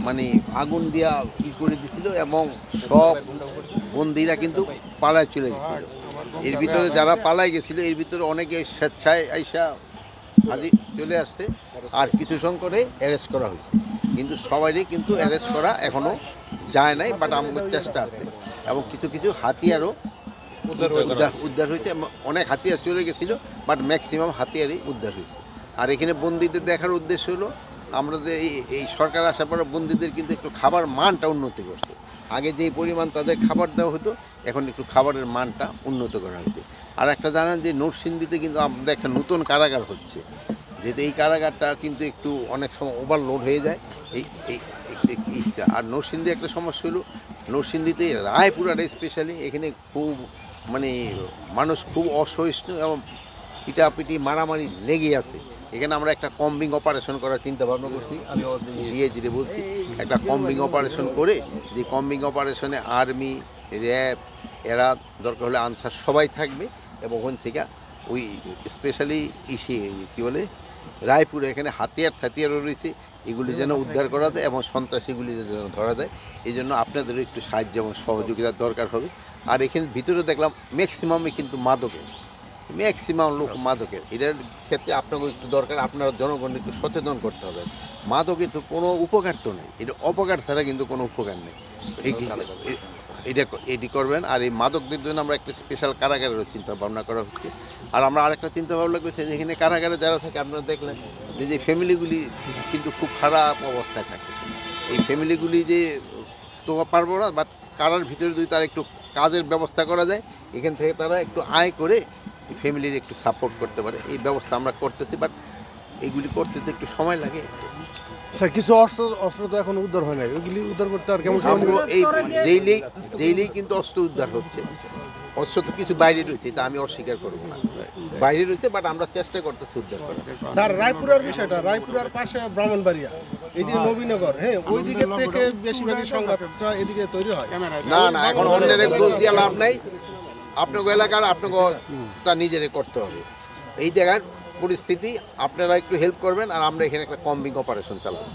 মানে আগুন দিয়া করে দিছিল এবং সব বন্দিরা কিন্তু পালায় চলে গেছিল। এর ভিতরে যারা পালায় গেছিল এর ভিতরে অনেকে স্বেচ্ছায় আইসা আজি চলে আসছে, আর কিছু সংখ্যকে অ্যারেস্ট করা হয়েছে, কিন্তু সবাইরই কিন্তু অ্যারেস্ট করা এখনও যায় নাই, বাট আমাদের চেষ্টা আছে। এবং কিছু কিছু হাতিয়ারও উদ্ধার হয়েছে, অনেক হাতিয়ার চলে গেছিলো, বাট ম্যাক্সিমাম হাতিয়ারই উদ্ধার হয়েছে। আর এখানে বন্দীদের দেখার উদ্দেশ্য হলো আমাদের এই সরকার আসার পর বন্দীদের কিন্তু একটু খাবার মানটা উন্নতি করছে। আগে যেই পরিমাণ তাদের খাবার দেওয়া হতো, এখন একটু খাবারের মানটা উন্নত করা হয়েছে। আর একটা জানেন যে নরসিংদীতে কিন্তু আমাদের একটা নতুন কারাগার হচ্ছে, যেহেতু এই কারাগারটা কিন্তু একটু অনেক সময় ওভারলোড হয়ে যায় এইটা। আর নরসিংদী একটা সমস্যা হলো, নরসিংদীতে রায়পুরাটা স্পেশালি এখানে খুব মানে মানুষ খুব অসহিষ্ণু এবং পিটাপিটি মারামারি লেগে আছে। এখানে আমরা একটা কম্বিং অপারেশন করার চিন্তা ভাবনা করছি। আমি ডিআইজিরে বলছি একটা কম্বিং অপারেশন করে, যে কম্বিং অপারেশনে আর্মি, র্যাব, এরা দরকার হলে আনসার সবাই থাকবে, এবং ওখান থেকে ওই স্পেশালি কী বলে রায়পুরে এখানে হাতিয়ারও রয়েছে, এগুলি যেন উদ্ধার করা যায় এবং সন্ত্রাসীগুলি যেন ধরা যায়। এই জন্য আপনাদেরও একটু সাহায্য এবং সহযোগিতার দরকার হবে। আর এখানে ভিতরে দেখলাম ম্যাক্সিমামই কিন্তু ম্যাক্সিমাম লোক মাদকের। এটার ক্ষেত্রে আপনাকে একটু দরকার, আপনারা জনগণকে একটু সচেতন করতে হবে। মাদকের তো কোনো উপকার তো নেই, এটা অপকার ছাড়া কিন্তু কোনো উপকার নেই। এটি করবেন। আর এই মাদকদের জন্য আমরা একটা স্পেশাল কারাগারেরও চিন্তা ভাবনা করা হচ্ছে। আর আমরা আরেকটা চিন্তা ভাবনা করছি, যেখানে কারাগারে যারা থাকে আপনারা দেখলেন যে ফ্যামিলিগুলি কিন্তু খুব খারাপ অবস্থায় থাকে। এই ফ্যামিলিগুলি যে তো পারবো না, বাট কারার ভিতরে যদি তারা একটু কাজের ব্যবস্থা করা যায়, এখান থেকে তারা একটু আয় করে ফ্যামিলির একটু সাপোর্ট করতে পারে, এই ব্যবস্থা আমরা করতেছি। বাট এইগুলি করতে তো একটু সময় লাগে। স্যার কিছু অস্ত্র তো এখন উদ্ধার হয় নাই, ওইগুলি উদ্ধার করতে আর কেমন এই ডেইলি কিন্তু অস্ত্র উদ্ধার হচ্ছে। অস্ত্র তো কিছু বাইরে রয়েছে, তা আমি অস্বীকার করবো না, বাইরে রয়েছে, বাট আমরা চেষ্টা করতেছি উদ্ধার করার। স্যার রায়পুরের বিষয়টা, রায়পুরের পাশে ব্রাহ্মণবাড়িয়া, এদিকে নবীনগর, হ্যাঁ ওই দিকে থেকে বেশিরভাগই সংঘাতটা এদিকে তৈরি হয়। না এখন অন্যের দোষ দিয়ে লাভ নাই, আপনাকে এলাকার আপনাকে তা নিজেরাই করতে হবে। এই জায়গার পরিস্থিতি আপনারা একটু হেল্প করবেন, আর আমরা এখানে একটা কম্বিং অপারেশন চালাবো।